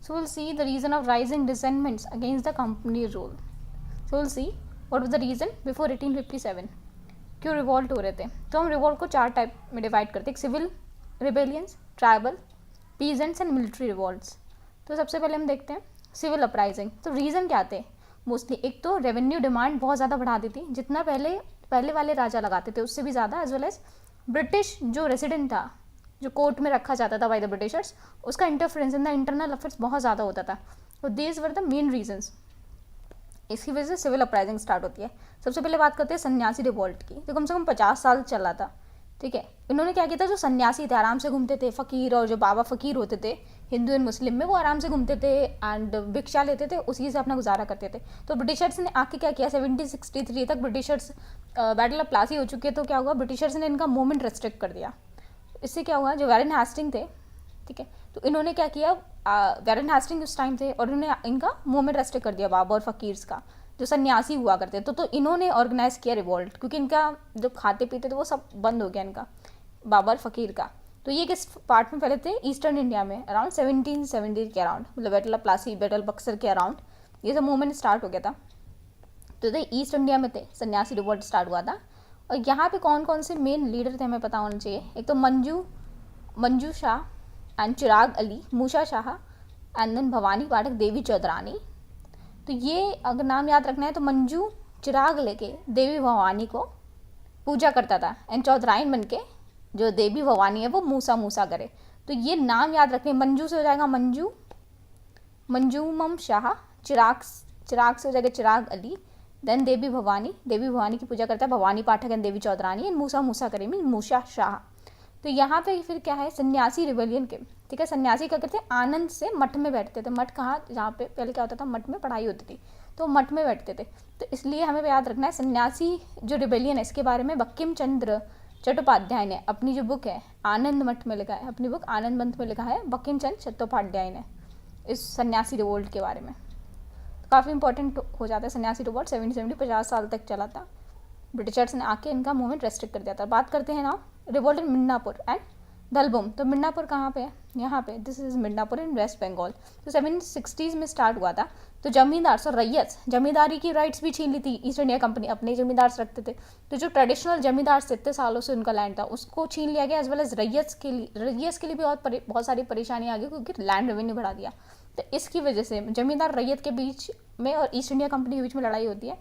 So we'll see the reason of rising resentments against the company rule. So we'll see what was the reason before 1857. क्यों revolt हो रहे थे? तो हम revolt को 4 type में डिवाइड करते हैं, civil rebellions, tribal, peasants and military revolts. तो सबसे पहले हम देखते हैं सिविल अपराइजिंग. तो रीज़न क्या थे मोस्टली? एक तो रेवेन्यू डिमांड बहुत ज़्यादा बढ़ा दी थी, जितना पहले वाले राजा लगाते थे उससे भी ज़्यादा, एज वेल एज ब्रिटिश जो रेसिडेंट था, जो कोर्ट में रखा जाता था बाय द ब्रिटिशर्स, उसका interference in the internal affairs बहुत ज़्यादा होता था. तो these were the main reasons. इसकी वजह से सिविल अपराइजिंग स्टार्ट होती है. सबसे पहले बात करते हैं सन्यासी रिवॉल्ट की. तो कम से कम 50 साल चला था. ठीक है, इन्होंने क्या किया था? जो सन्यासी थे, आराम से घूमते थे, फ़कीर और जो बाबा फ़कीर होते थे हिंदू एंड मुस्लिम में, वो आराम से घूमते थे एंड भिक्षा लेते थे, उसी से अपना गुजारा करते थे. तो ब्रिटिशर्स ने आके क्या किया? 1763 तक ब्रिटिशर्स, बैटल ऑफ प्लासी हो चुकी है, तो क्या हुआ? ब्रिटिशर्स ने इनका मूवमेंट रेस्ट्रिक्ट कर दिया. इससे क्या हुआ? जो वैरन हेस्टिंग थे, ठीक है, तो इन्होंने क्या किया? वैरन हेस्टिंग उस टाइम थे और इन्होंने इनका मूवमेंट रेस्ट्रिक्ट कर दिया बाबा और फ़कीर्स का, जो सन्यासी हुआ करते. तो इन्होंने ऑर्गेनाइज़ किया रिवॉल्ट, क्योंकि इनका जो खाते पीते थे वो सब बंद हो गया इनका, बाबा और फ़कीर का. तो ये किस पार्ट में फैले थे? ईस्टर्न इंडिया में, अराउंड 1770 के अराउंड, मतलब battle of Plassey, battle Buxar के अराउंड ये सब मूवमेंट स्टार्ट हो गया था. तो ईस्ट इंडिया में थे, सन्यासी रिवॉल्ट स्टार्ट हुआ था. और यहाँ पे कौन कौन से मेन लीडर थे हमें पता होना चाहिए. एक तो Manju Shah and Chirag Ali, Musa Shah and then Bhavani Pathak, Devi Chaudhurani. तो ये अगर नाम याद रखना है तो मंजू चिराग लेके देवी भवानी को पूजा करता था, एंड चौधराइन बन के जो देवी भवानी है वो मूसा करे. तो ये नाम याद रखने. मंजू से हो जाएगा मंजूमम शाह, चिराग से हो जाएगा चिराग अली, देन देवी भवानी की पूजा करता है भवानी पाठक एंड देवी चौधरानी, एंड मूसा करे मीन मूसा शाह. तो यहाँ पे फिर क्या है? सन्यासी रिवेलियन के, ठीक है, सन्यासी क्या करते हैं? आनंद से मठ में बैठते थे. मठ कहाँ? जहाँ पे पहले क्या होता था? मठ में पढ़ाई होती थी, तो मठ में बैठते थे. तो इसलिए हमें याद रखना है सन्यासी जो रिबेलियन है, इसके बारे में बंकिम चंद्र चट्टोपाध्याय ने अपनी जो बुक है आनंद मठ में लिखा है, अपनी बुक आनंद मठ में लिखा है बंकिम चंद्र चट्टोपाध्याय ने इस सन्यासी रिवोल्ट के बारे में. तो काफ़ी इंपॉर्टेंट हो जाता है सन्यासी रिवोल्ट. 50 साल तक चला था. ब्रिटिशर्स ने आके इनका मूवमेंट रेस्ट्रिक्ट कर दिया था. बात करते हैं ना revolt in Midnapore and Dhalbhum. तो मिदनापुर कहाँ पे है? यहाँ पे, this is Midnapore in West Bengal. तो 1760s में स्टार्ट हुआ था. तो जमींदार और रैयत, जमींदारी की राइट्स भी छीन ली थी ईस्ट इंडिया कंपनी, अपने जमींदार रखते थे. तो जो ट्रेडिशनल जमींदार इतने सालों से उनका लैंड था उसको छीन लिया गया, एज वेल एज रैयत के लिए भी बहुत सारी परेशानी आ गई, क्योंकि लैंड रेवेन्यू बढ़ा दिया. तो इसकी वजह से जमींदार रैयत के बीच में और ईस्ट इंडिया कंपनी के बीच में लड़ाई होती है.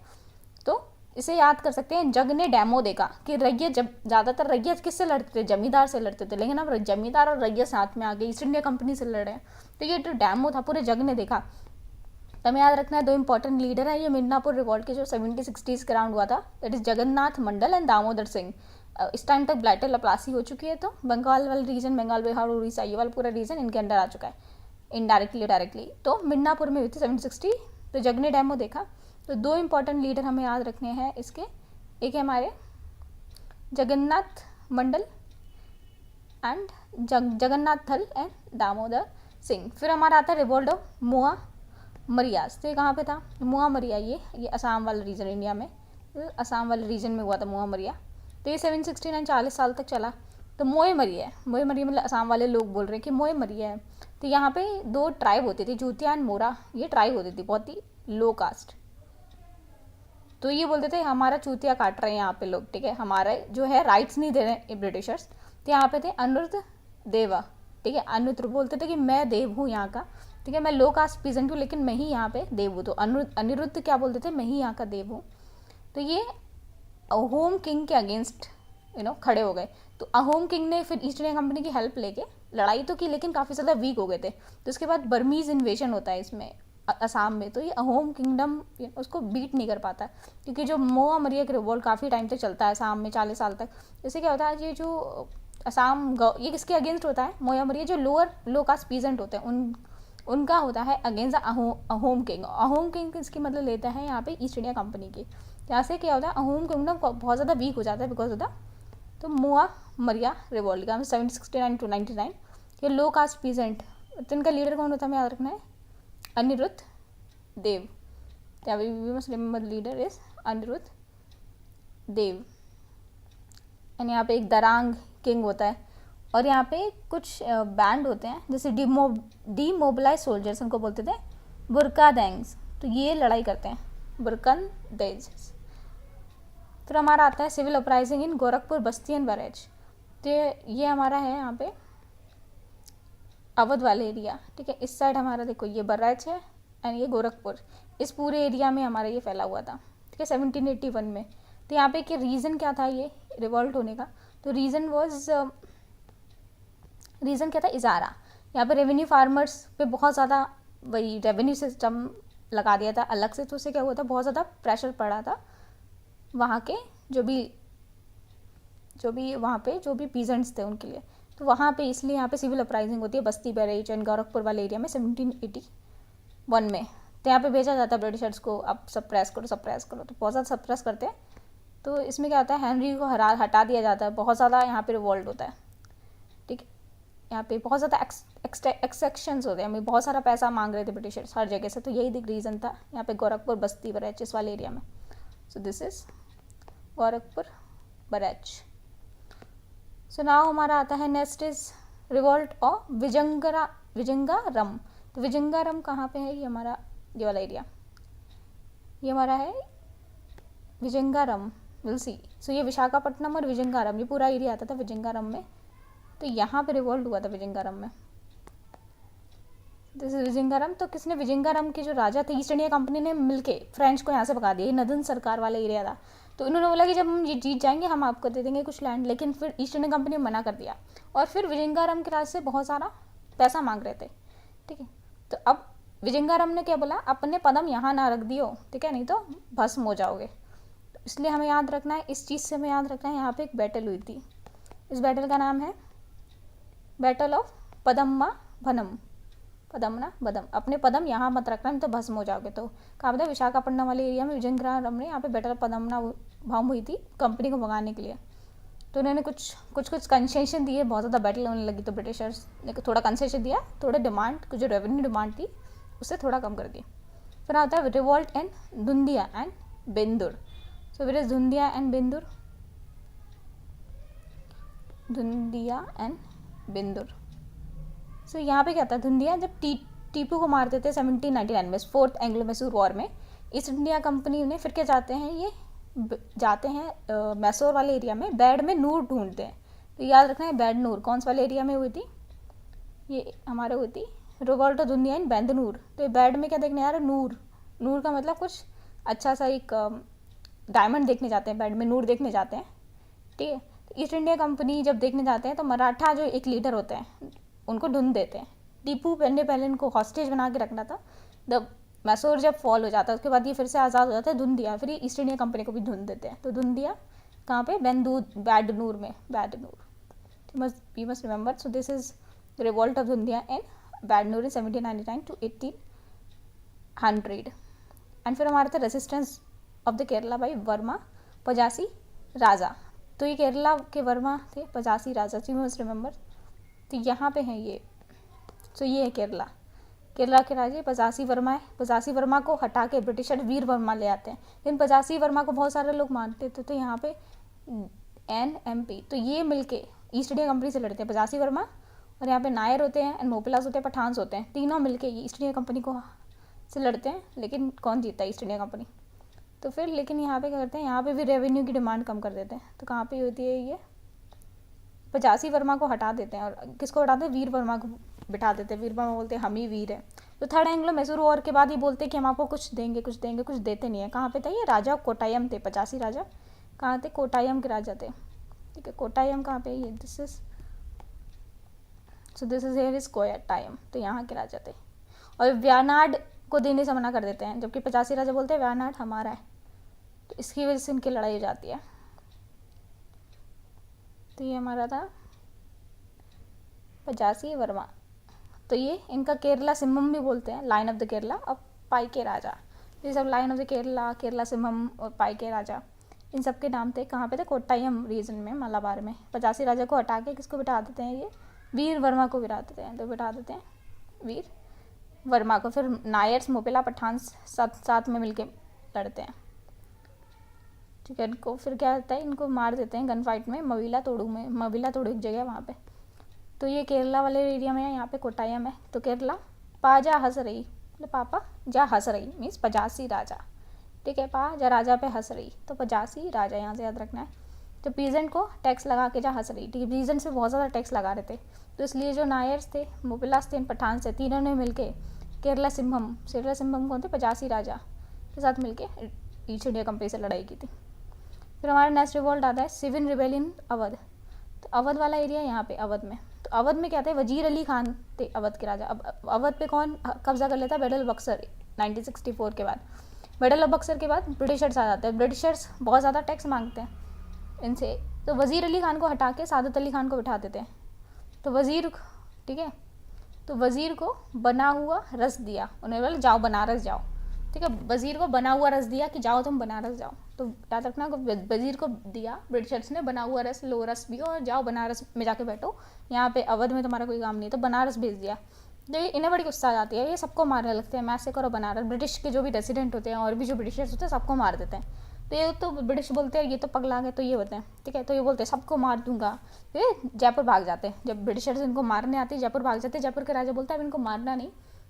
तो इसे याद कर सकते हैं. जग ने डेमो देखा कि रैयत, जब ज़्यादातर रैयत किससे लड़ते थे? जमींदार से लड़ते थे, लेकिन अब जमींदार और रैयत साथ में आ गए, ईस्ट इंडिया कंपनी से लड़ रहे हैं. तो ये जो डेमो था पूरे जग ने देखा. तो हमें याद रखना है 2 इंपॉर्टेंट लीडर हैं ये मिदनापुर रिवॉल्ट के, जो 1760s के अराउंड हुआ था. That is Jagannath Mandal and Damodar Singh. इस टाइम तक बैटल ऑफ प्लासी हो चुकी है, तो बंगाल वाला रीजन, बंगाल, बिहार, उड़ीसा, ये वाला पूरा रीजन इनके अंडर आ चुका है, इनडायरेक्टली डायरेक्टली. तो मिदनापुर में हुई थी 1760. तो जग ने डेमो देखा. तो 2 इंपॉर्टेंट लीडर हमें याद रखने हैं इसके. एक है हमारे जगन्नाथ मंडल एंड जगन्नाथ थल एंड दामोदर सिंह. फिर हमारा आता है रिवोल्ट ऑफ मोआ मरियास. तो ये कहाँ पे था? मोआ मरिया, ये असम वाला रीजन इंडिया में, असम वाले रीजन में हुआ था मोआ मरिया. तो ये 769, 40 साल तक चला. तो मोए मरिया है, मोए मरिया मतलब असम वाले लोग बोल रहे हैं कि मोए मरिया है. तो यहाँ पे 2 ट्राइब होती थी, जूतिया एंड मोरा. ये ट्राइब होती थी बहुत ही लो कास्ट. तो ये बोलते थे हमारा चूतिया काट रहे हैं यहाँ पे लोग, ठीक है, हमारा जो है राइट्स नहीं दे रहे हैं ब्रिटिशर्स. तो यहाँ पे थे अनिरुद्ध देवा, ठीक है, अनिरुद्ध बोलते थे कि मैं देव हूँ यहाँ का, ठीक है, मैं लो कास्ट पीजेंट हूँ लेकिन मैं ही यहाँ पे देव हूँ. तो अनिरुद्ध क्या बोलते थे? मैं ही यहाँ का देव हूँ. तो ये अहोम किंग के अगेंस्ट खड़े हो गए. तो अहोम किंग ने फिर ईस्ट इंडिया कंपनी की हेल्प लेके लड़ाई तो की, लेकिन काफ़ी ज़्यादा वीक हो गए थे. तो उसके बाद बर्मीज इन्वेजन होता है इसमें असम में. तो ये अहोम किंगडम उसको बीट नहीं कर पाता, क्योंकि जो मोआ मरिया का रिवॉल्ट काफ़ी टाइम तक चलता है असम में, 40 साल तक. इससे क्या होता है, ये जो असम ये किसके अगेंस्ट होता है? मोया मरिया जो लो कास्ट पीजेंट होते हैं उनका होता है against Ahom king. Ahom king इसकी मतलब लेता है यहाँ पे ईस्ट इंडिया कंपनी की. यहाँ से क्या होता है, अहोम किंगडम बहुत ज़्यादा वीक हो जाता है बिकॉज ऑफ द तो मोआ मरिया रिवॉल्ट का 1769 to 99. ये लो कास्ट पीजेंट, तो इनका लीडर कौन होता है हमें याद रखना है? Aniruddh Dev. We must remember leader is Aniruddh Dev. And यहाँ पे एक दरांग किंग होता है, और यहाँ पे कुछ बैंड होते हैं जैसे डीमोबिलाइज सोल्जर्स, उनको बोलते थे बुरकादेंग्स, तो ये लड़ाई करते हैं, बुरकन देज। फिर हमारा आता है civil uprising in Gorakhpur, Basti and बरेज। तो ये हमारा है यहाँ पे अवध वाले एरिया, ठीक है। इस साइड हमारा देखो ये बरेज है एंड ये गोरखपुर, इस पूरे एरिया में हमारा ये फैला हुआ था, ठीक है, 1781 में। तो यहाँ पे कि रीज़न क्या था ये रिवॉल्ट होने का, तो रीज़न क्या था, इजारा। यहाँ पे रेवेन्यू फार्मर्स पे बहुत ज़्यादा वही रेवेन्यू सिस्टम लगा दिया था अलग से, तो उससे क्या हुआ था, बहुत ज़्यादा प्रेशर पड़ा था वहाँ के जो भी वहाँ पे जो भी पीजेंट्स थे उनके लिए। तो वहाँ पे इसलिए यहाँ पे सिविल अपराइजिंग होती है बस्ती, बरेज एंड गोरखपुर वाले एरिया में 1781 में। तो यहाँ पे भेजा जाता है ब्रिटिशर्स को, अब सप्रेस करो, तो बहुत ज़्यादा सप्रेस करते हैं। तो इसमें क्या होता है, हेनरी को हटा दिया जाता है, बहुत ज़्यादा यहाँ पे रिवॉल्ट होता है, ठीक है। यहाँ पे बहुत ज़्यादा एक्सेक्शंस होते हैं, बहुत सारा पैसा मांग रहे थे ब्रिटिशर्स हर जगह से, तो यही रीज़न था यहाँ पे गोरखपुर, बस्ती, बरेज इस वाले एरिया में। So this is Gorakhpur, barrage. So now हमारा आता है next is revolt of Vizianagaram. तो विजंगारम कहाँ पे है, ये हमारा ये वाला एरिया, ये हमारा है विजंगारम, विल सी। सो ये विशाखापट्टनम और विजंगारम, ये पूरा एरिया आता था विजंगारम में। तो यहाँ पे रिवॉल्ट हुआ था विजंगारम में, दिस इज विजंगारम। तो किसने, विजंगारम के जो राजा थे, ईस्ट इंडिया कंपनी ने मिलके फ्रेंच को यहाँ से भगा दिया। ये नदन सरकार वाला एरिया था, तो इन्होंने बोला कि जब हम ये जीत जाएंगे हम आपको दे देंगे कुछ लैंड, लेकिन फिर ईस्ट इंडिया कंपनी ने मना कर दिया, और फिर विजंगारम के राज से बहुत सारा पैसा मांग रहे थे, ठीक है। तो अब विजंगारम ने क्या बोला, अपने पदम यहाँ ना रख दियो, ठीक है, नहीं तो भस्म हो जाओगे। तो इसलिए हमें याद रखना है, इस चीज़ से हमें याद रखना है, यहाँ पे एक बैटल हुई थी, इस बैटल का नाम है बैटल ऑफ पदम्मा भनम, पदमना बदम, अपने पदम यहाँ मत रखना नहीं तो भस्म हो जाओगे। तो कहा था विशाखापट्टनम वाले एरिया में विजयनगरम में यहाँ पे बैटल ऑफ पदमना भंग हुई थी कंपनी को भगाने के लिए। तो उन्होंने कुछ कंसेशन दिए, बहुत ज़्यादा बैटल होने लगी, तो ब्रिटिशर्स ने थोड़ा कंसेशन दिया, थोड़ा डिमांड, कुछ जो रेवेन्यू डिमांड थी उससे थोड़ा कम कर दिया। फिर आता है रिवॉल्ट एंड धुंधिया एंड बेंदुर। सो फिर is Dhundhiya and बेंदुर, Dhundhiya and बेंदुर। सो यहाँ पे क्या था, धुंधिया जब टीपू को मारते थे 1799 में, फोर्थ एंग्लो मैसूर वॉर में, ईस्ट इंडिया कंपनी ने फिर क्या जाते हैं मैसूर वाले एरिया में बैड में नूर ढूंढते हैं। तो याद रखना है बैड नूर कौन सा वाले एरिया में हुई थी, ये हमारे हुई थी रिवॉल्ट धुंधिया इन बैंदनूर। तो ये बैड में क्या देखने आ रहा है, नूर का मतलब कुछ अच्छा सा एक डायमंड देखने जाते हैं, बैड में नूर देखने जाते हैं, ठीक है। तो ईस्ट इंडिया कंपनी जब देखने जाते हैं तो मराठा जो एक लीडर होते हैं उनको ढूंढ देते हैं। टीपू पहले इनको हॉस्टेज बना के रखना था, जब मैसूर जब फॉल हो जाता है उसके बाद ये फिर से आज़ाद हो जाता है धुंधिया, फिर ये ईस्ट इंडिया कंपनी को भी ढूंढ देते हैं। तो धुंधिया कहाँ पे, बैडनूर में, Bednur, we must remember. So this is revolt of Dhundhia and Bednur in 1799 to 1800। And फिर हमारे थे resistance of the Kerala by Varma Pazhassi Raja. तो ये केरला के वर्मा थे पचासी राजा, वी मस्ट रिमेंबर। तो यहाँ पे हैं ये, तो ये है केरला के राजा पचासी वर्मा है। पचासी वर्मा को हटा के ब्रिटिशर वीर वर्मा ले आते हैं, लेकिन पचासी वर्मा को बहुत सारे लोग मानते थे, तो यहाँ पे NMP, तो ये मिलके ईस्ट इंडिया कंपनी से लड़ते हैं, पचासी वर्मा, और यहाँ पे नायर होते हैं एंड मोपिलास होते हैं, पठान्स होते हैं, तीनों मिलके ईस्ट इंडिया कंपनी को से लड़ते हैं। लेकिन कौन जीतता है, ईस्ट इंडिया कंपनी। तो फिर लेकिन यहाँ पे क्या करते हैं, यहाँ पे भी रेवेन्यू की डिमांड कम कर देते हैं। तो कहाँ पे होती है ये, पचासी वर्मा को हटा देते हैं, और किसको हटाते हैं, वीर वर्मा को बिठा देते हैं। वीर वर्मा बोलते हैं हम ही वीर हैं। तो थर्ड एंग्लो मैसूर वॉर के बाद ये बोलते हैं कि हम आपको कुछ देंगे, कुछ देते नहीं है। कहाँ पे था ये, राजा कोटायम थे, पचासी राजा कहाँ थे, कोटायम के राजा थे, ठीक है। कोटायम कहाँ पे, ये this is here is Kottayam, तो यहाँ के राजा थे। और व्यानाड को देने से मना कर देते हैं, जबकि पचासी राजा बोलते हैं व्यानाड हमारा है। तो इसकी वजह से इनकी लड़ाई हो जाती है। तो ये हमारा था पचासी वर्मा। तो ये इनका केरला सिम्हम भी बोलते हैं, लाइन ऑफ द केरला और पाई के राजा। ये सब line of the Kerala Simham और पाई के राजा, इन सब के नाम थे। कहाँ पे थे, कोट्टायम रीजन में, मलाबार में। पचासी राजा को हटा के किसको बिठा देते हैं, ये वीर वर्मा को बिठा देते हैं। तो बिठा देते हैं वीर वर्मा को। फिर नायर्स, मोपेला, पठान साथ में मिलके लड़ते हैं, ठीक है। इनको फिर क्या होता है, इनको मार देते हैं गन फाइट में, मवीला तोड़ू एक जगह वहाँ पे। तो ये केरला वाले एरिया में है, यहाँ पे कोट्टायम है। तो केरला पाजा हंस रही, मतलब पापा जा हंस रही मीन्स पचासी राजा, ठीक है। पा जा राजा पे हंस रही, तो पचासी राजा यहाँ से याद रखना है। तो पीजेंट को टैक्स लगा के जा हंस रही, ठीक है। पीजेंट से बहुत ज़्यादा टैक्स लगा रहे थे, तो इसलिए जो नायर्स थे, मोबिलास थे, पठान से, तीनों ने मिलके केरला सिम्भम कौन थे, पचासी राजा के साथ मिलके ईस्ट इंडिया कंपनी से लड़ाई की थी। फिर हमारा नेक्स्ट रिवॉल्ट आता है सिविन रिबेलियन अवध। तो अवध वाला एरिया यहाँ पे अवध में, तो अवध में क्या थे, वजीर अली खान थे अवध के राजा। अब अवध पे कौन कब्जा कर लेता, बैटल ऑफ बक्सर 1964 के बाद। बैटल ऑफ बक्सर के बाद ब्रिटिशर्स आ जाते हैं। ब्रिटिशर्स बहुत ज़्यादा टैक्स मांगते हैं इनसे, तो वजीर अली खान को हटा के सादत अली खान को बिठा देते हैं। तो वजीर, ठीक है, तो वजीर को बना हुआ रस दिया, उन्हें बोला जाओ बनारस जाओ, ठीक है। वजीर को बना हुआ रस दिया कि जाओ तुम बनारस जाओ। तो याद रखना, वजीर को दिया ब्रिटिशर्स ने बना हुआ रस, लो रस भी और जाओ बनारस में जाके बैठो, यहाँ पे अवध में तुम्हारा कोई काम नहीं है, तो बनारस भेज दिया। तो इन्हें बड़ी गुस्सा आ जाती है, ये सबको मारने लगते हैं, मैसे करो बनारस। ब्रिटिश के जो भी रेसिडेंट होते हैं और भी जो ब्रिटिशर्स होते हैं सबको मार देते हैं। तो ये तो ब्रिटिश बोलते हैं ये तो पगला गए, तो ये होते हैं, ठीक है। तो ये बोलते हैं सबको मार दूंगा, तो ये जयपुर भाग जाते हैं। जब ब्रिटिशर्स इनको मारने आते हैं जयपुर भाग जाते हैं। जयपुर के राजा बोलता है अब इनको मारना नहीं,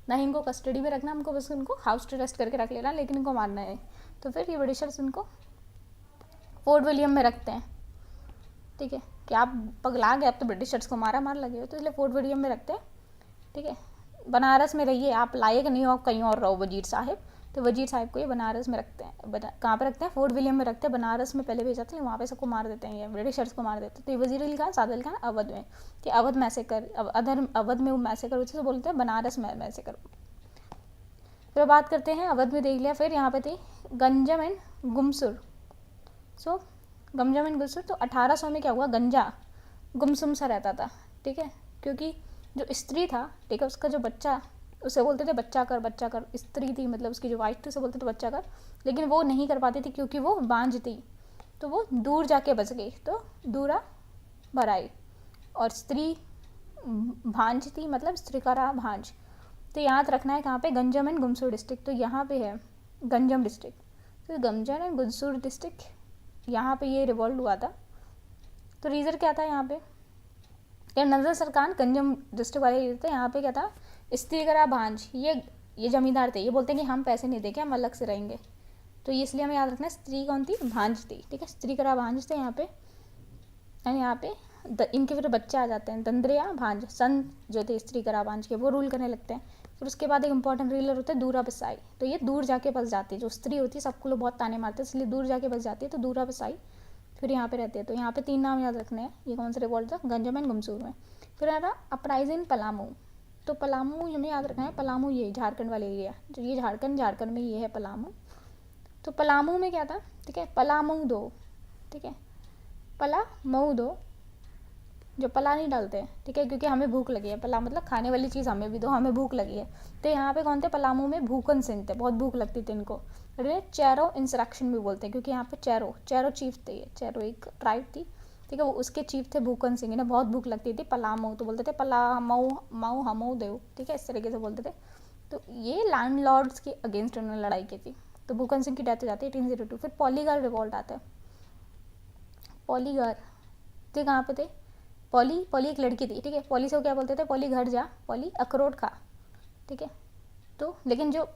ना ही इनको कस्टडी में रखना, हमको बस इनको हाउस अरेस्ट करके रख लेना, लेकिन इनको मारना है। तो फिर ये ब्रिटिशर्स इनको फोर्ट विलियम में रखते हैं, ठीक है, कि आप पगला गए, अब तो ब्रिटिशर्स को मार लगे हो, तो इसलिए फोर्ट विलियम में रखते हैं, ठीक है। बनारस में रहिए, आप लायक नहीं हो, आप कहीं और रहो वजीर साहब। तो वजीर साहब को ये बनारस में रखते हैं। कहाँ पे रखते हैं, फोर्ट विलियम में रखते हैं। बनारस में पहले भेजा था, वहाँ पे सबको मार देते हैं, ये ब्रिटिशर्स को मार देते हैं। तो ये वजीर अली खान, सादत अली खान अवध में, कि अवध मैसेकर, अवध में वो मैसेकर उसे बोलते हैं, बनारस में मैसेकर। फिर बात करते हैं, अवध में देख लिया। फिर यहाँ पे थी Ganjam and Gumsur. So Ganjam and Gumsur, तो 1800 में क्या हुआ, गंजा गुमसुम सा रहता था, ठीक है, क्योंकि जो स्त्री था, ठीक है, उसका जो बच्चा, उसे बोलते थे बच्चा कर, बच्चा कर। स्त्री थी मतलब उसकी जो वाइफ थी उसे बोलते थे बच्चा कर, लेकिन वो नहीं कर पाती थी क्योंकि वो बांझ थी, तो वो दूर जाके बच गई, तो दूरा भराई। और स्त्री भांज थी, मतलब स्त्री का रहा भांज। तो याद रखना है कहाँ पे, गंजम एंड गुमसूर डिस्ट्रिक्ट। तो यहाँ पे है गंजम डिस्ट्रिक्ट, तो गंजम एंड गुमसूर डिस्ट्रिक्ट, यहाँ पे ये रिवॉल्ट हुआ था। तो रीज़न क्या था यहाँ पे, नजर सरकार गंजम डिस्ट्रिक्ट वाले थे। यहाँ पे क्या था, स्त्री करा भांज, ये जमींदार थे, ये बोलते हैं कि हम पैसे नहीं देंगे, हम अलग से रहेंगे। तो ये इसलिए हमें याद रखना है, स्त्री कौन थी, भांज थी, ठीक है, स्त्री करा भांज थे यहाँ पे। एंड यहाँ पे इनके फिर बच्चे आ जाते हैं, दंद्रिया भांज, सन जो थे स्त्री करा भांज के, वो रूल करने लगते हैं। फिर उसके बाद एक इंपॉर्टेंट रूलर होता है दूरा बसाई। तो ये दूर जाके बस जाती है, जो स्त्री होती है सबको लोग बहुत ताने मारते हैं, इसलिए दूर जाके बस जाती है, तो दूरा बसाई फिर यहाँ पे रहते हैं। तो यहाँ पे 3 नाम याद रखने हैं, ये कौन सा रिवॉल्ट था, गंजम एंड गुमसूर में। फिर आ रहा अपराइज इन पलामू। तो पलामू हमें याद रखना है, पलामू ये झारखंड वाले एरिया, जो ये झारखंड में ये है पलामू। तो पलामू में क्या था, ठीक है, पलामू दो, ठीक है, पलामू दो, जो पला नहीं डालते हैं, ठीक है, क्योंकि हमें भूख लगी है, पला मतलब खाने वाली चीज़ हमें भी दो, हमें भूख लगी है। तो यहाँ पे कौन थे, पलामू में भूकन सिंह थे, बहुत भूख लगती थी इनको। चैरो इंसरेक्शन भी बोलते हैं, क्योंकि यहाँ पे चैरो चीफ थे, ये चैरो एक ट्राइब थी, ठीक है, वो उसके चीफ थे भूकन सिंह। इन्हें बहुत भूख लगती थी, पलामऊ, तो बोलते थे पलामऊ मऊ हमऊ देव, ठीक है, इस तरीके से बोलते थे। तो ये लैंड लॉर्ड्स के अगेंस्ट उन्होंने लड़ाई की थी। तो भूकन सिंह की डेथ हो जाती है 1802। फिर पॉलीगर रिवॉल्ट आता है। पॉलीगर थे कहाँ पे थे, पॉली एक लड़की थी, ठीक है, पॉली से वो क्या बोलते थे, पॉली घर जा, पॉली अखरोट खा, ठीक है। तो लेकिन जो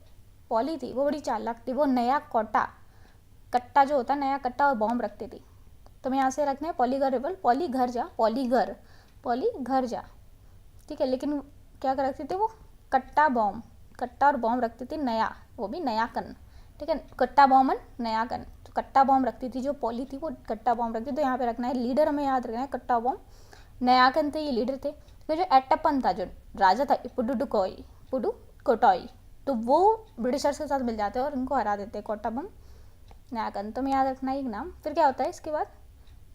पॉली थी वो बड़ी चालाक थी, वो नया कट्टा जो होता है, नया कट्टा और बॉम्ब रखती थी। तो मैं यहाँ से रखना है पॉलीगर रिवॉल्ट, पॉली घर जा, पॉली घर जा, ठीक है। लेकिन क्या कर रखती थी वो, कट्टा और बॉम्ब रखती थी, नया, वो भी नया कन, ठीक है, कट्टा बॉम्ब और नया कन। तो कट्टा बॉम्ब रखती थी जो पॉली थी, वो कट्टा बॉम्ब रखती थी। तो यहाँ पे रखना है लीडर, हमें याद रखना है कट्टा बॉम्ब, नयाकन थे ये लीडर थे। तो जो एट्टप्पन था, जो राजा था, पुडुकोटोई, तो वो ब्रिटिशर्स के साथ मिल जाते हैं और उनको हरा देते हैं, कोट्टाबम नयाकन। तो मैं याद रखना एक नाम। फिर क्या होता है इसके बाद,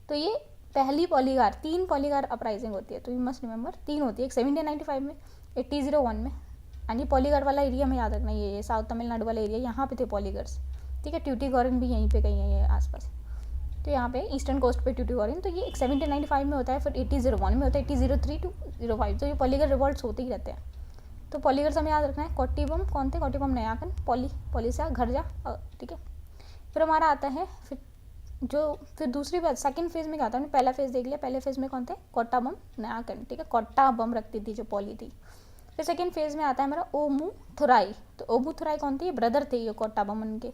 तो ये पहली पॉलीगार, 3 पॉलीगार अपराइजिंग होती है, तो यू मस्ट रिमेंबर 3 होती है, एक 1795 में, 1801 में। यानी पॉलीगार वाला एरिया में याद रखना, ये साउथ तमिलनाडु वाला एरिया, यहाँ पे थे पॉलीगर्स, ठीक है। ट्यूटिकोरिन भी यहीं पे कहीं है, ये आसपास। तो यहाँ पे ईस्टर्न कोस्ट पे ट्यूटिकोरिन, तो ये एक 1795 में होता है, फिर 1801 में होता है, 1803 to 05। तो ये पॉलीगर रिवॉल्ट्स होते ही रहते हैं। तो पॉलीगर्स हमें याद रखना है, कोट्टिबम कौन थे, कोट्टिबम नयाकन, पॉली से घर जा, ठीक है। फिर हमारा आता है फिर जो फिर दूसरी बात सेकंड फेज़ में क्या था, हमने पहला फेज़ देख लिया, पहले फेज़ में कौन थे, कोट्टा बम नायकन, ठीक है, कोट्टा बम रखती थी जो पॉली थी। फिर सेकंड फेज़ में आता है हमारा ओमू थुराई। तो ओमू थुराई कौन थी, ब्रदर थे ये कोट्टा बमन के।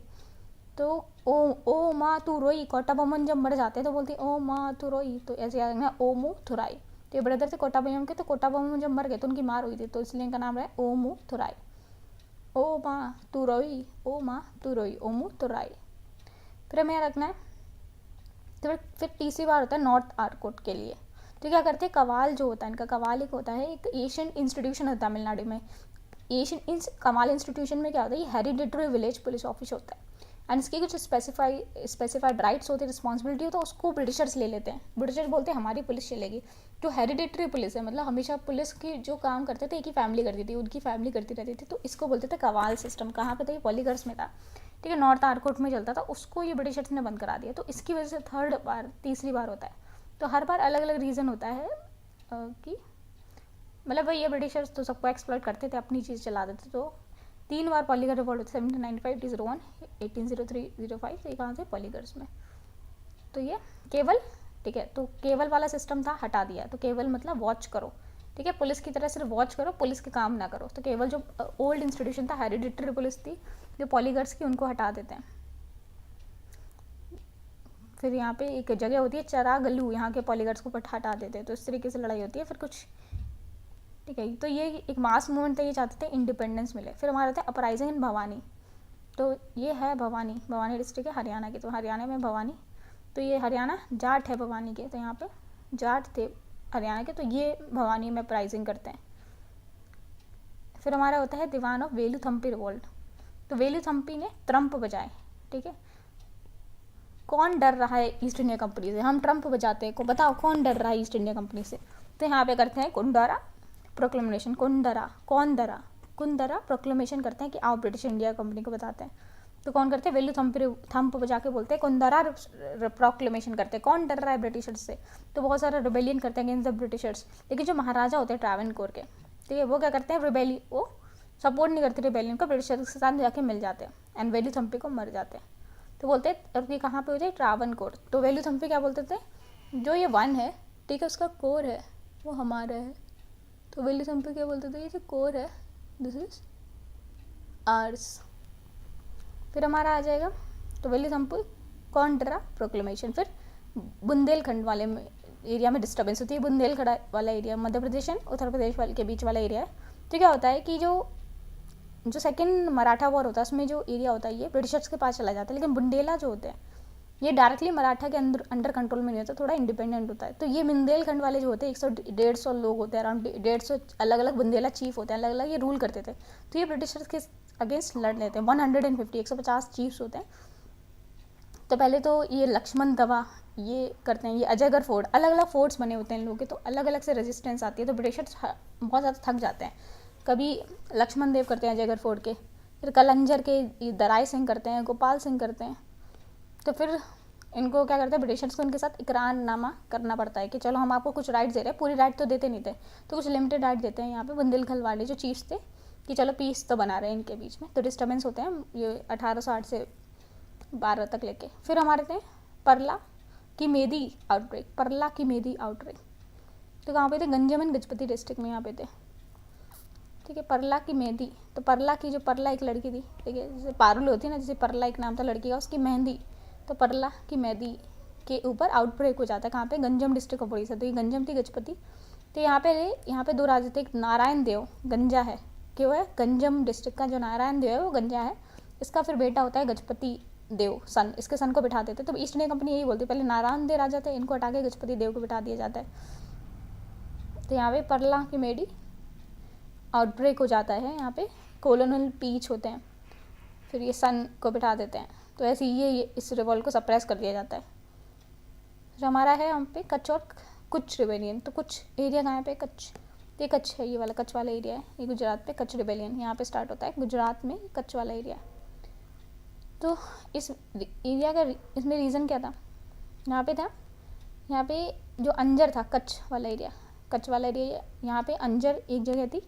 तो ओ माँ तू रोई, कोट्टा बमन जब मर जाते हैं तो बोलती ओ माँ तू रोई, तो ऐसे याद रखना ओमू थुराई। तो ये ब्रदर थे कोट्टा बमन के, तो कोट्टा बमन जब मर गए तो उनकी मार हुई थी, तो इसलिए इनका नाम रहा है ओमू थुराई। ओ माँ तू रोई, ओ माँ तू रोई, ओमू थुराई। फिर हमें यहाँ रखना है, तो फिर तीसरी बार होता है नॉर्थ आर्कोट के लिए। तो क्या करते हैं, कवाल जो होता है इनका, कवाल एक होता है, एक एशियन इंस्टीट्यूशन होता है तमिलनाडु में। एशियन कमाल इंस्टीट्यूशन में क्या होता है, ये हेरिडिटरी विलेज पुलिस ऑफिस होता है, एंड इसकी कुछ स्पेसिफाइड राइट्स होती है, रिस्पॉन्सिबिलिटी होता है, उसको ब्रिटिशर्स ले लेते हैं। ब्रिटिशर बोलते हैं हमारी पुलिस चलेगी। जो हेरिडिटरी पुलिस है, मतलब हमेशा पुलिस की जो काम करते थे एक ही फैमिली करती थी, उनकी फैमिली करती रहती थी, तो इसको बोलते थे कवाल सिस्टम। कहाँ पे था, ये पॉलीगर्स में था, ठीक है, नॉर्थ आर्कोट में चलता था, उसको ये ब्रिटिशर्स ने बंद करा दिया। तो इसकी वजह से तीसरी बार होता है। तो हर बार अलग अलग रीज़न होता है कि मतलब भाई ये ब्रिटिशर्स तो सबको एक्सप्लॉइट करते थे, अपनी चीज़ चला देते। तो 3 बार पॉलीगर रिवॉल्ट होता है, 1795, 1801, 1803, 05, ये कहाँ से, पॉलीगर्स में। तो ये केवल, ठीक है, तो केवल वाला सिस्टम था, हटा दिया। तो केवल मतलब वॉच करो, ठीक है, पुलिस की तरह सिर्फ वॉच करो, पुलिस के काम ना करो। तो केवल जो ओल्ड इंस्टीट्यूशन था, हेरिडिटरी पुलिस थी जो पॉलीगर्स की, उनको हटा देते हैं। फिर यहाँ पे एक जगह होती है चरागलू, यहाँ के पॉलीगर्स को हटा देते हैं। तो इस तरीके से लड़ाई होती है। फिर कुछ, ठीक है, तो ये एक मास मूवमेंट था, ये चाहते थे इंडिपेंडेंस मिले। फिर हमारा था अपराइजिंग इन भवानी। तो ये है भवानी डिस्ट्रिक्ट है हरियाणा की, तो हरियाणा में भवानी, तो ये हरियाणा जाट है भवानी के, तो यहाँ पे जाट थे हरियाणा के, तो ये भवानी में अपराइजिंग करते हैं। फिर हमारा होता है दीवान ऑफ वेलुथम्पी रिवोल्ट। तो वेलुथम्पी ने ट्रम्प बजाए, ठीक है, कौन डर रहा है ईस्ट इंडिया कंपनी से, हम ट्रम्प बजाते हैं, को बताओ कौन डर रहा है ईस्ट इंडिया कंपनी से। तो यहाँ पे करते हैं कुंडरा प्रोक्लेमेशन, कुंदरा प्रोक्लेमेशन करते हैं कि आओ ब्रिटिश इंडिया कंपनी को बताते हैं। तो कौन करते हैं, वेलू थंप बजा के बोलते हैं, कुंदरा प्रोक्लेमेशन करते हैं, कौन डर रहा है ब्रिटिशर्स से। तो बहुत सारा रिबेलियन करते हैं अगेंस्ट द ब्रिटिशर्स। लेकिन जो महाराजा होते हैं ट्रावनकोर के, ठीक है, वो क्या करते हैं, वो सपोर्ट नहीं करते रिबेलियन को, ब्रिटिशर्स के साथ जाके मिल जाते हैं, एंड वेलू थम्पी को मर जाते हैं। तो बोलते हैं, अब ये कहाँ पे हो जाए, ट्रावनकोर। तो वेलू थम्पी क्या बोलते थे, जो ये वन है, ठीक है, उसका कोर है वो हमारा है। तो वेलू थम्पी क्या बोलते थे, ये जो कोर है दिस इज आर्स। फिर हमारा आ जाएगा, तो वेलू थम्पी कॉन्ट्रा प्रोक्लेमेशन। फिर बुंदेलखंड वाले एरिया में डिस्टर्बेंस होती है। बुंदेलखंड वाला एरिया मध्य प्रदेश एंड उत्तर प्रदेश वाले के बीच वाला एरिया है। तो क्या होता है कि जो सेकंड मराठा वॉर होता है उसमें जो एरिया होता है ये ब्रिटिशर्स के पास चला जाता है, लेकिन बुंदेला जो होते हैं ये डायरेक्टली मराठा के अंडर कंट्रोल में नहीं होता, थोड़ा इंडिपेंडेंट होता है। तो ये बुंदेलखंड वाले जो होते हैं 100-150 लोग होते हैं, अराउंड 150 अलग अलग बुंदेला चीफ होते हैं, अलग अलग ये रूल करते थे। तो ये ब्रिटिशर्स के अगेंस्ट लड़ लेते हैं। 150 चीफ्स होते हैं। तो पहले तो ये लक्ष्मण दवा ये करते हैं, ये अजयगढ़ फोर्ट, अलग अलग फोर्ट्स बने होते हैं इन लोगों के, तो अलग अलग से रेजिस्टेंस आती है। तो ब्रिटिशर्स बहुत ज़्यादा थक जाते हैं। कभी लक्ष्मण देव करते हैं अजयगढ़ फोर्ट के, फिर कलंजर के दराई सिंह करते हैं, गोपाल सिंह करते हैं। तो फिर इनको क्या करते हैं ब्रिटिशर्स को इनके साथ इकरारनामा करना पड़ता है कि चलो हम आपको कुछ राइट्स दे रहे हैं, पूरी राइट तो देते नहीं थे, तो कुछ लिमिटेड राइट देते हैं। यहाँ पे बुंदेलखंड वाले जो चीफ्स थे कि चलो पीस तो बना रहे हैं इनके बीच में। तो डिस्टर्बेंस होते हैं ये 1808 से 12 तक लेके। फिर हमारे थे परला की मेदी आउटब्रेक। तो कहाँ पे थे, गंजम एंड गजपति डिस्ट्रिक्ट में यहाँ पे थे, ठीक है। परला की मेहंदी, तो परला एक लड़की थी, ठीक है, जैसे पारुल होती है ना, जैसे परला एक नाम था लड़की का, उसकी मेहंदी, तो परला की मेहंदी के ऊपर आउटब्रेक हो जाता है। कहाँ पे, गंजम डिस्ट्रिक्ट ऑफ उड़ीसा। तो ये गंजम थी, गजपति। तो यहाँ पे 2 राजा थे, एक नारायण देव गंजा है, क्यों है, गंजम डिस्ट्रिक्ट का जो नारायण देव है वो गंजा है। इसका फिर बेटा होता है गजपति देव सन, इसके सन को बिठा देते। तो ईस्ट इंडिया कंपनी यही बोलती है, पहले नारायण देव राजा थे, इनको हटा के गजपति देव को बिठा दिया जाता है। तो यहाँ पे परला की मेडी आउटब्रेक हो जाता है, यहाँ पे कोलोनल पीच होते हैं, फिर ये सन को बिठा देते हैं। तो ऐसे ये इस रिवॉल्ट को सप्रेस कर दिया जाता है। फिर हमारा है यहाँ पे कच्छ और कुछ रिबेलियन। तो कुछ एरिया कहाँ पे, कच्छ, ये कच्छ है, ये वाला कच्छ वाला एरिया है, ये गुजरात पे कच्छ रिबेलियन यहाँ पे स्टार्ट होता है, गुजरात में कच्छ वाला एरिया। तो इस एरिया का इसमें रीज़न क्या था, यहाँ पे जो अंजर था, कच्छ वाला एरिया यहाँ पे अंजर एक जगह थी,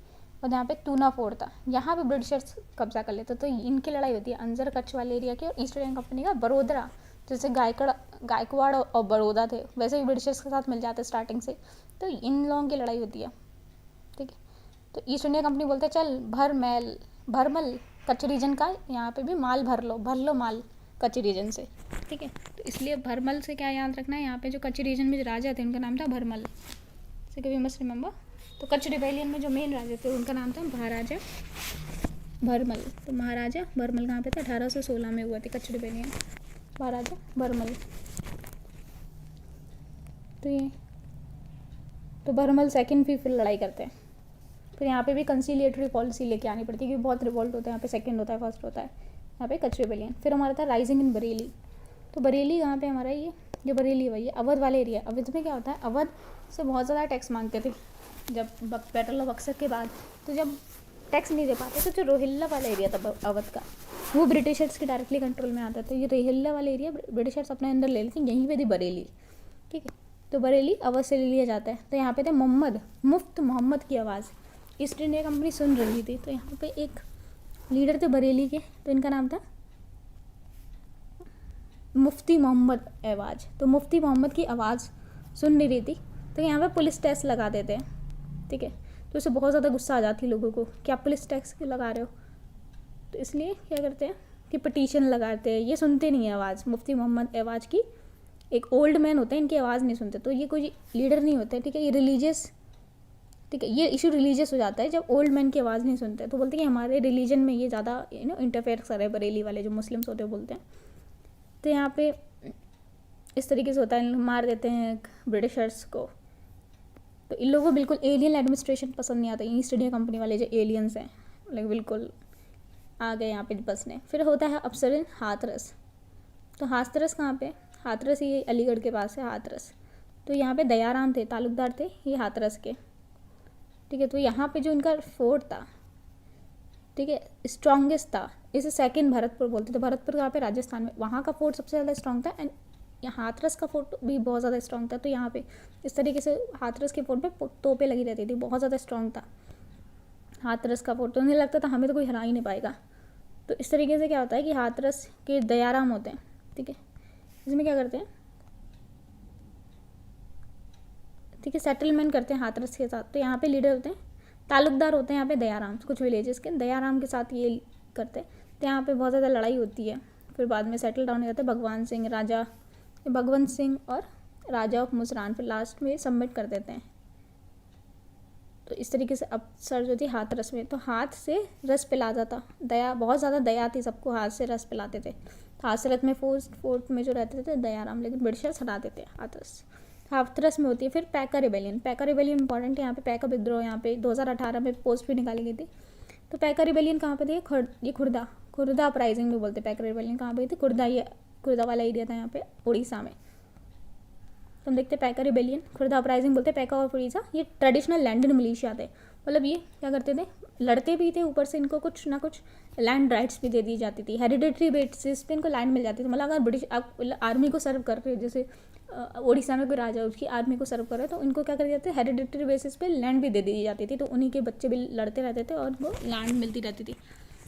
और यहाँ पे तूना फोर्ट था, यहाँ पे ब्रिटिशर्स कब्जा कर लेते। तो इनकी लड़ाई होती है अंजर कच्छ वाले एरिया की और ईस्ट इंडिया कंपनी का बड़ोदरा, जैसे गायकवाड़ और बड़ौदा थे, वैसे भी ब्रिटिशर्स के साथ मिल जाते स्टार्टिंग से, तो इन लोगों की लड़ाई होती है, ठीक है। तो ईस्ट इंडिया कंपनी बोलते हैं चल भरमल कच्छ रीजन का यहाँ पे भी माल भर लो माल कच्छ रीजन से, ठीक है। तो इसलिए भरमल से क्या याद रखना है, यहाँ पे जो कच्छ रीजन में जो राजा थे उनका नाम था भरमल, से कभी मस्ट रिमेंबर। तो कच्छ रिबेलियन में जो मेन राजा थे उनका नाम था महाराजा भरमल। तो महाराजा भरमल कहाँ पे थे, 1816 में हुआ थे कच्छ रिबेलियन, महाराजा भरमल। तो ये तो भरमल सेकंड फिर लड़ाई करते हैं। फिर यहाँ पे भी कंसीलिएटरी पॉलिसी लेके आनी पड़ती है क्योंकि बहुत रिवॉल्ट होते हैं, यहाँ पे सेकंड होता है, फर्स्ट होता है यहाँ पे कच्छ रिबेलियन। फिर हमारा था राइजिंग इन बरेली। तो बरेली यहाँ पे हमारा ये जो बरेली है ये अवध वाले एरिया। अवध में क्या होता है, अवध से बहुत ज़्यादा टैक्स मांगते थे जब बैटल ऑफ बक्सर के बाद। तो जब टैक्स नहीं दे पाते तो जो रोहिल्ला वाला एरिया था अवध का, वो ब्रिटिशर्स के डायरेक्टली कंट्रोल में आता था। ये रोहिल्ला वाला एरिया ब्रिटिशर्स अपने अंदर ले लेते, यहीं पे थी बरेली, ठीक है। तो बरेली अवध से ले लिया जाता है। तो यहाँ पे थे मुफ्त मोहम्मद की आवाज़, ईस्ट इंडिया कंपनी सुन रही थी। तो यहाँ पे एक लीडर थे बरेली के, तो इनका नाम था मुफ्ती मोहम्मद आवाज़। तो मुफ्ती मोहम्मद की आवाज़ सुन नहीं रही थी, तो यहाँ पे पुलिस टैक्स लगा देते हैं, ठीक है। तो इससे बहुत ज़्यादा गुस्सा आ जाती है लोगों को कि आप पुलिस टैक्स क्यों लगा रहे हो। तो इसलिए क्या करते हैं कि पिटीशन लगाते हैं, ये सुनते नहीं है आवाज़ मुफ्ती मोहम्मद आवाज़ की। एक ओल्ड मैन होते हैं, इनकी आवाज़ नहीं सुनते, तो ये कोई लीडर नहीं होते, ठीक है। ये रिलीजियस, ठीक है, ये इशू रिलीजियस हो जाता है जब ओल्ड मैन की आवाज़ नहीं सुनते। तो बोलते हैं कि हमारे रिलीजन में ये ज़्यादा इंटरफेयर कर रहे, बरेली वाले जो मुस्लिम्स होते हैं बोलते हैं। तो यहाँ पे इस तरीके से होता है, मार देते हैं ब्रिटिशर्स को। तो इन लोगों को बिल्कुल एलियन एडमिनिस्ट्रेशन पसंद नहीं आता। ईस्ट इंडिया कंपनी वाले जो एलियंस हैं लाइक बिल्कुल आ गए यहाँ पे बसने। फिर होता है अफसर इन हाथरस। तो हाथरस कहाँ पे, हाथरस ये अलीगढ़ के पास है हाथरस। तो यहाँ पे दयाराम थे, तालुकदार थे ये हाथरस के, ठीक है। तो यहाँ पे जो इनका फोर्ट था, ठीक है, स्ट्रॉन्गेस्ट था, इसे सेकंड भरतपुर बोलते थे। भरतपुर कहाँ पे, राजस्थान में, वहाँ का फोर्ट सबसे ज़्यादा स्ट्रॉन्ग था। एंड यहाँ हाथरस का फोर्ट भी बहुत ज़्यादा स्ट्रॉन्ग था। तो यहाँ पे इस तरीके से हाथरस के फोर्ट पे तोपें लगी रहती थी, बहुत ज़्यादा स्ट्रॉन्ग था हाथरस का फोर्ट। तो उन्हें लगता था हमें तो कोई हरा ही नहीं पाएगा। तो इस तरीके से क्या होता है कि हाथरस के दयाराम होते हैं, ठीक है। इसमें क्या करते हैं, ठीक है, सेटलमेंट करते हैं हाथरस के साथ। तो यहाँ पे लीडर होते हैं, तालुकदार होते हैं यहाँ पे दयाराम, कुछ विलेजेस के दयाराम के साथ ये करते हैं। तो यहाँ पे बहुत ज़्यादा लड़ाई होती है। फिर बाद में सेटल डाउन हो जाते हैं भगवंत सिंह और राजा ऑफ मुसरान। फिर लास्ट में सबमिट कर देते हैं। तो इस तरीके से अफसर जो थी हाथरस में, तो हाथ से रस पिला जाता, दया, बहुत ज़्यादा दया थी, सबको हाथ से रस पिलाते थे। हाथरस में फोर्ट में जो रहते थे दयाराम, लेकिन ब्रिटिशर्स हटाते थे हाथरस में होती है। फिर पैका रिबेलियन इंपॉर्टेंट है। यहाँ पे पैका विद्रोह यहाँ पे 2018 में पोस्ट भी निकाली गई थी। तो पैका रिबेलियन कहाँ पे थी, ये खुर्दा अपराइजिंग में बोलते। पैका रिबेलियन कहाँ पे थी, खुर्दा वाला एरिया था यहाँ पे उड़ीसा में। तो हम देखते हैं पैका रिबेलियन, खुर्दा अपराइजिंग बोलते हैं। पैका और उड़ीसा ये ट्रेडिशनल लैंड मिलिशिया थे, मतलब ये क्या करते थे, लड़ते भी थे, ऊपर से इनको कुछ ना कुछ लैंड राइट्स भी दे दी जाती थी। हेरिडेटरी बेसिस पे इनको लैंड मिल जाती थी। मतलब अगर ब्रिटिश आर्मी को सर्व कर रहे, जैसे उड़ीसा में कोई राजा उसकी आर्मी को सर्व कर रहे, तो इनको क्या कर जाते थे, हेरिडेटरी बेसिस पे लैंड भी दे दी जाती थी। तो उन्हीं के बच्चे भी लड़ते रहते थे और उनको लैंड मिलती रहती थी।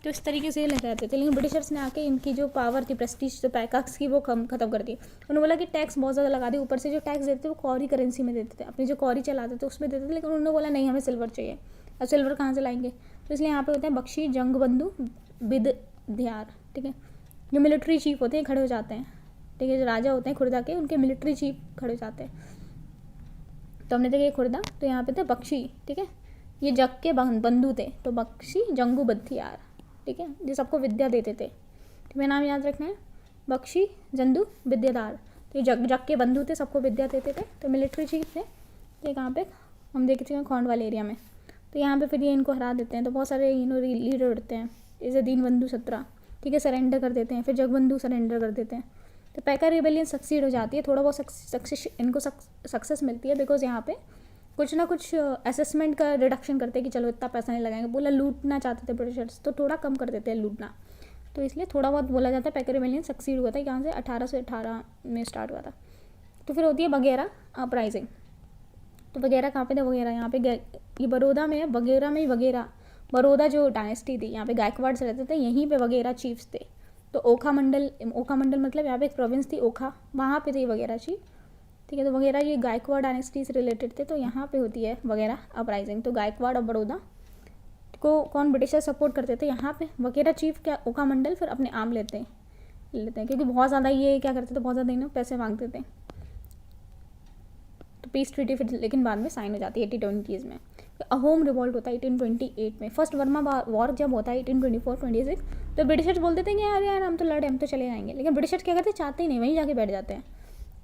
तो इस तरीके से लग रहते थे। लेकिन ब्रिटिशर्स ने आके इनकी जो पावर थी, प्रेस्टीज जो पैकाक्स की, वो ख़त्म कर दी। उन्होंने बोला कि टैक्स बहुत ज़्यादा लगा दी, ऊपर से जो टैक्स देते थे वो कौरी करेंसी में देते थे, अपनी जो कौरी चलाते थे उसमें देते थे। लेकिन उन्होंने बोला नहीं, हमें सिल्वर चाहिए। अब सिल्वर कहाँ से लाएंगे, तो इसलिए यहाँ पे होते हैं बख्शी जंगबंधु बिदध्यार, ठीक है, जो मिलिट्री चीफ होते हैं खड़े हो जाते हैं, ठीक है, जो राजा होते हैं खुर्दा के, उनके मिलिट्री चीफ खड़े हो जाते हैं। तो हमने देखा ये खुर्दा, तो यहाँ पे थे बख्शी, ठीक है, ये जग के बंधु थे, तो बख्शी जंगू बद्धियार, ठीक है, जो सबको विद्या देते थे। तो मेरा नाम याद रखना है, बख्शी जंदू विद्याधार। तो ये जग के बंधु थे, सबको विद्या देते थे। तो मिलिट्री चीफ थे, ये कहाँ पे हम देख चुके हैं, खोंड वाले एरिया में। तो यहाँ पे फिर ये इनको हरा देते हैं। तो बहुत सारे लीडर उठते हैं, जैसे दीनबंधु सत्रा, ठीक है, सरेंडर कर देते हैं। फिर जगबंधु सरेंडर कर देते हैं। तो पैका रिबेलियन सक्सीड हो जाती है, थोड़ा बहुत सक्सेस मिलती है, बिकॉज यहाँ पे कुछ ना कुछ असेसमेंट का रिडक्शन करते हैं कि चलो इतना पैसा नहीं लगाएंगे। बोला लूटना चाहते थे ब्रिटिशर्स, तो थोड़ा कम कर देते हैं लूटना। तो इसलिए थोड़ा बहुत बोला जाता है पैका रिबेलियन सक्सीड हुआ था, यहाँ से 1818 में स्टार्ट हुआ था। तो फिर होती है बगेरा अपराइजिंग। तो वगैरह कहाँ पे थे, वगैरह यहाँ पे ये बड़ौदा में है, वगैरह में ही वगैरह, बड़ौदा जो डायनेस्टी थी यहाँ पे गायकवाड़ से रहते थे, यहीं पे वगैरह चीफ्स थे, तो ओखा मंडल मतलब यहाँ पे एक प्रोविंस थी ओखा, वहाँ पे थे वगैरह चीज, ठीक है। तो वगैरह ये गायकवाड़ डायनेस्टी से रिलेटेड थे, तो यहाँ पे होती है वगैरह अपराइजिंग। तो गायकवाड़ ऑफ बड़ौदा को कौन ब्रिटिशर सपोर्ट करते थे, यहाँ पे वगैरह चीफ क्या ओखा मंडल फिर अपने आम लेते हैं क्योंकि बहुत ज़्यादा ये क्या करते थे, बहुत ज़्यादा इन्हें पैसे मांगते थे। तो पीस ट्रीटी फिर लेकिन बाद में साइन हो जाती है 1820 में। अहोम रिवॉल्ट होता है 1828 में। फर्स्ट बर्मा वॉर जब होता है 1824-26, तो ब्रिटिशर्स बोलते थे कि यार हम तो लड़े, हम तो चले जाएंगे, लेकिन ब्रिटिशर्स क्या करते, चाहते ही नहीं, वहीं जाके बैठ जाते हैं।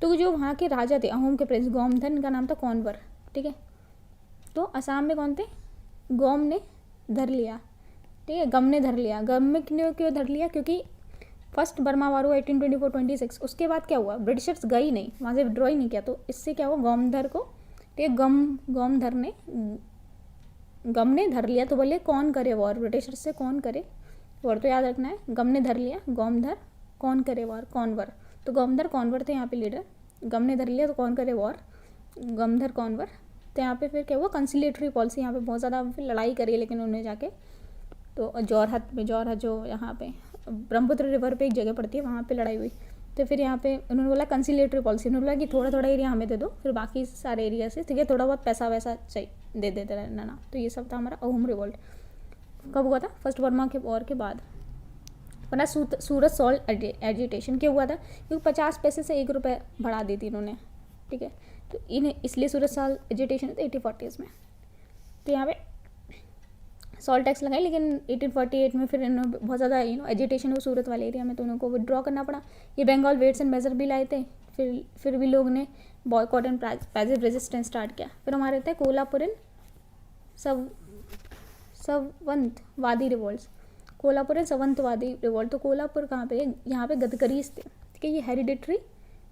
तो जो वहाँ के राजा थे अहोम के प्रिंस गोमधन, इनका नाम था कौनवर, ठीक है। तो असम में कौन थे, गोम ने धर लिया, ठीक है, गम ने धर लिया। गम में क्यों धर लिया, क्योंकि फर्स्ट बर्मा वार हुआ 1824-26, उसके बाद क्या हुआ, ब्रिटिशर्स गई नहीं वहाँ से, विड्रॉ ही नहीं किया, तो इससे क्या हुआ, गोमधर को, ठीक है, गोमधर ने गम ने धर लिया। तो बोले कौन करे वॉर, ब्रिटिशर्स से कौन करे वॉर, तो याद रखना है, गम ने धर लिया, गोमधर, कौन करे वॉर, कौनवर। तो गोमधर कौनवर थे यहाँ पे लीडर, गम ने धर लिया तो कौन करे वॉर, गमधर कौनवर। तो यहाँ पे फिर क्या हुआ, कंसिलेटरी पॉलिसी, यहाँ पे बहुत ज़्यादा लड़ाई करी, लेकिन उन्होंने जाके तो जोरहट जो यहाँ पे ब्रह्मपुत्र रिवर पे एक जगह पड़ती है, वहाँ पे लड़ाई हुई। तो फिर यहाँ पे उन्होंने बोला कंसिलेटरी पॉलिसी, उन्होंने बोला कि थोड़ा थोड़ा एरिया हमें दे दो, फिर बाकी सारे एरिया से, ठीक है, थोड़ा बहुत पैसा वैसा चाहिए दे देते रहना ना। तो ये सब था हमारा अहोम रिवोल्ट। कब हुआ था, फर्स्ट बर्मा के वॉर के बाद। वरना सूरत सॉल्ट एजिटेशन क्यों हुआ था, क्योंकि 50 पैसे से 1 रुपये बढ़ा दी थी इन्होंने, ठीक है। तो इन्हें इसलिए सूरत सॉल्ट एजिटेशन था 1840s में। तो यहाँ पे सॉल्ट टैक्स लगाई, लेकिन 1848 में फिर इन्होंने बहुत ज़्यादा एजिटेशन हुआ सूरत वाले एरिया में, तो उनको विड्रॉ करना पड़ा। ये बंगाल वेट्स एंड मेजर भी लाए थे, फिर भी लोग ने boycott and passive resistance start किया। फिर हमारे थे कोल्हापुरन सवंतवादी रिवोल्ट्स, कोल्हापुरन सवंतवादी रिवोल्ट। तो कोल्हापुर कहाँ पे, यहाँ पे गडकरीज थे, ठीक है, ये हेरिडिटरी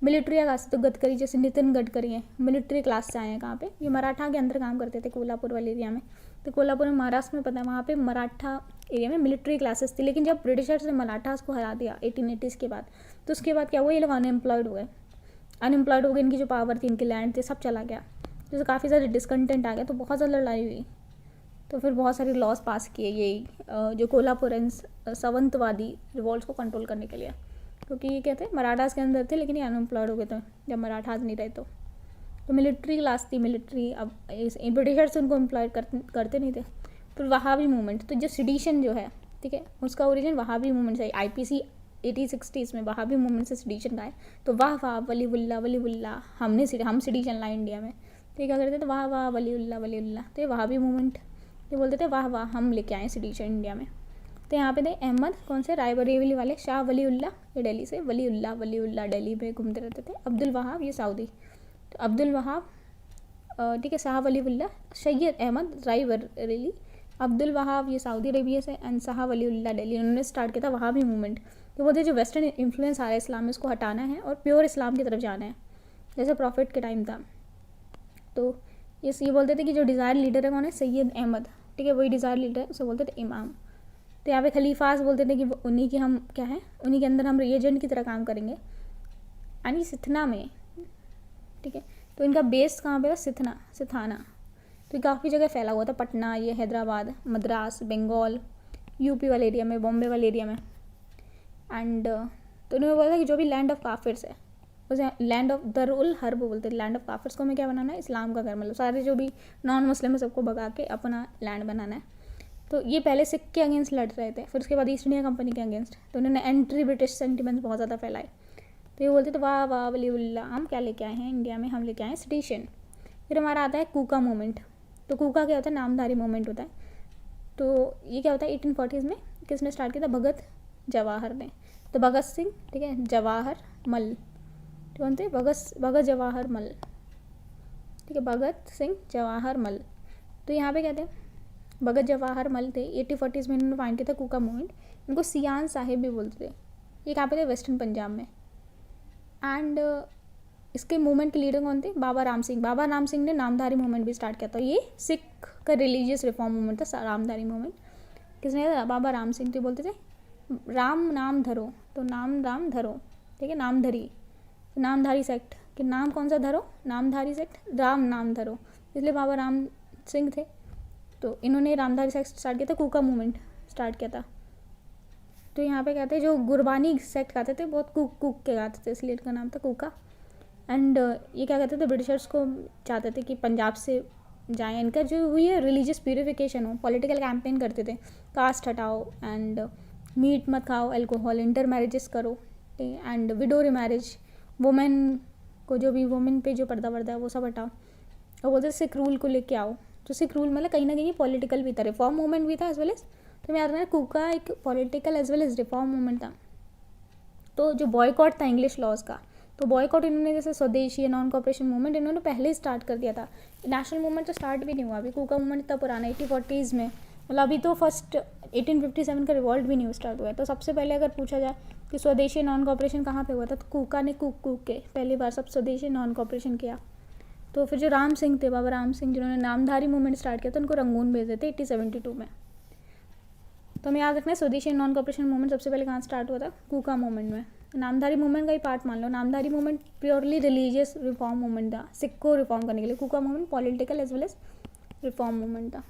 मिलिट्री क्लास। तो गडकरी जैसे नितिन गडकरी हैं, मिलिट्री क्लास से आए हैं। कहाँ पे, ये मराठा के अंदर काम करते थे कोल्हापुर वाले एरिया में। तो कोल्हापुर में महाराष्ट्र में पता है, वहाँ पे मराठा एरिया में मिलिट्री क्लासेस थी। लेकिन जब ब्रिटिशर्स ने मराठास को हरा दिया 1880s के बाद, तो उसके बाद क्या हुआ, ये लोग अनएम्प्लॉयड हो गए, इनकी जो पावर थी, इनके लैंड थे, सब चला गया। तो काफ़ी सारे डिसकंटेंट आ गया, तो बहुत ज़्यादा लड़ाई हुई। तो फिर बहुत सारे लॉज पास किए यही जो कोल्हापुरन्स सवंतवादी रिवॉल्ट्स को कंट्रोल करने के लिए, क्योंकि ये क्या थे, मराठास के अंदर थे, लेकिन ये अनएम्प्लॉयड हो गए थे जब मराठास नहीं रहे। तो मिलिट्री क्लास थी, मिलिट्री, अब ब्रिटिशर्स उनको एम्प्लॉय करते नहीं थे। फिर वहाबी मूवमेंट, तो जो सिडिशन जो है, ठीक है, उसका ओरिजिन वहाबी मूवमेंट से, IPC 1860s में वहाबी मूवमेंट से सिडिशन का है। तो वाह वलीउल्लाह, हम सिडिशन लाए इंडिया में, तो क्या करते थे, वाह वलीउल्लाह। तो ये वहाबी मूवमेंट, ये बोलते थे वाह हम लेके आए सिडिशन इंडिया में। तो यहाँ पे थे अहमद, कौन से, रायबरेली वाले, शाह वलीउल्लाह, ये दिल्ली से, वलीउल्लाह दिल्ली में घूमते रहते थे। अब्दुल वहाब, ये सऊदी, तो अब्दुल वहाब, ठीक है, शाह वलीउल्लाह, सैयद अहमद रायबरेली, अब्दुल वहाब ये सऊदी अरेबिया से, एंड शाह वलीउल्लाह दिल्ली, उन्होंने स्टार्ट किया था वहाबी मूवमेंट। तो बोलते जो वेस्टर्न इन्फ्लुएंस आ रहा है इस्लाम में, उसको हटाना है और प्योर इस्लाम की तरफ जाना है, जैसे प्रॉफिट के टाइम था। तो ये बोलते थे कि जो डिज़ायर लीडर है कौन है, सैयद अहमद, ठीक है, वही डिज़ायर लीडर है, उसे बोलते थे इमाम। तो यहाँ पे खलीफास बोलते थे कि उन्हीं के हम क्या है, उन्हीं के अंदर हम रिएजेंट की तरह काम करेंगे, यानी सिथना में, ठीक है। तो इनका बेस कहाँ पे था, सिथाना। तो काफ़ी जगह फैला हुआ था, पटना, ये हैदराबाद, मद्रास, बंगाल, यूपी वाले एरिया में, बॉम्बे वाले एरिया में। एंड तो उन्होंने बोला था कि जो भी लैंड ऑफ काफिर्स है उसे लैंड ऑफ दरुल हर्ब बोलते हैं। लैंड ऑफ काफिर्स को हमें क्या बनाना है, इस्लाम का घर, मतलब सारे जो भी नॉन मुस्लिम है सबको भगा के अपना लैंड बनाना है। तो ये पहले सिख के अगेंस्ट लड़ रहे थे, फिर उसके बाद ईस्ट इंडिया कंपनी के अगेंस्ट। तो उन्होंने एंट्री ब्रिटिश सेंटिमेंट्स बहुत ज़्यादा फैलाए। तो ये बोलते थे वाह वलीउल्लाह, हम क्या लेके आए हैं इंडिया में, हम लेके आए हैं सिडिशन। फिर हमारा आता है कूका मूवमेंट। तो कूका क्या होता है, नामधारी मूवमेंट होता है। तो ये क्या होता है, 1840s में किसने स्टार्ट किया था, भगत जवाहर ने। तो भगत सिंह, ठीक है, जवाहर मल, कौन थे, भगत जवाहर मल, ठीक है, भगत सिंह जवाहर मल। तो यहाँ पे क्या थे, भगत जवाहर मल थे। 1840s में इन्होंने फाइंड किया था कूका मूवमेंट। इनको सियान साहिब भी बोलते थे। ये कहाँ पे थे, वेस्टर्न पंजाब में। एंड इसके मूवमेंट के लीडर कौन थे, बाबा राम सिंह। बाबा राम सिंह ने नामधारी मूवमेंट भी स्टार्ट किया था। ये सिख का रिलीजियस रिफॉर्म मूवमेंट था, नामधारी मूवमेंट। किसने था, बाबा राम सिंह। तो बोलते थे राम नाम धरो, तो नाम धरो, ठीक है, नामधरी, नामधारी सेक्ट, कि नाम कौन सा धरो, नामधारी सेक्ट, राम नाम धरो, इसलिए बाबा राम सिंह थे। तो इन्होंने रामधारी सेक्ट स्टार्ट किया था, कूका मूवमेंट स्टार्ट किया था। तो यहाँ पे कहते हैं जो गुरबानी सेक्ट गाते थे, बहुत कूक कूक के गाते थे, इसलिए इनका नाम था कूका। एंड ये क्या कहते थे, ब्रिटिशर्स को चाहते थे कि पंजाब से जाएं, इनका जो हुई है रिलीजियस प्यूरिफिकेशन हो, पॉलिटिकल कैंपेन करते थे, कास्ट हटाओ एंड मीट मत खाओ, अल्कोहल, इंटर मैरिजेस करो एंड विडो मैरिज, वुमेन को जो भी वुमेन पे जो पर्दा वर्दा है वो सब हटाओ, और बोलते सिख रूल को लेके आओ। तो सिख रूल मतलब कहीं ना कहीं पॉलिटिकल भी था, रिफॉर्म मूवमेंट भी था एज वेल एज, तो मैं याद रखना कूका एक political as well as reform movement था। तो जो बॉयकॉट था इंग्लिश लॉज का, तो बॉयकॉट इन्होंने जैसे स्वदेशी नॉन कॉपरेशन मूवमेंट इन्होंने पहले ही स्टार्ट कर दिया था। नेशनल मूवमेंट तो स्टार्ट भी नहीं हुआ अभी, कूका मूवमेंट इतना पुराना 1840s में, मतलब अभी तो फर्स्ट 1857 का रिवॉल्ट भी नहीं स्टार्ट हुआ है। तो सबसे पहले अगर पूछा जाए कि स्वदेशी नॉन कॉपरेशन कहाँ पे हुआ था, तो कूका ने कूक कूक के पहली बार सब स्वदेशी नॉन कॉपरेशन किया। तो फिर जो राम सिंह थे, बाबा राम सिंह, जिन्होंने नामधारी मूवमेंट स्टार्ट किया था, उनको रंगून भेजे थे 1872 में। तो हमें याद रखना है स्वदेशी नॉन कॉपरेशन मूवमेंट सबसे पहले कहाँ स्टार्ट हुआ था, कूका मूवमेंट में। नामधारी मूवमेंट का ही पार्ट मान लो, Namdhari movement purely religious reform movement था, सिख को रिफॉर्म करने के लिए। Kuka movement political as well as reform movement था।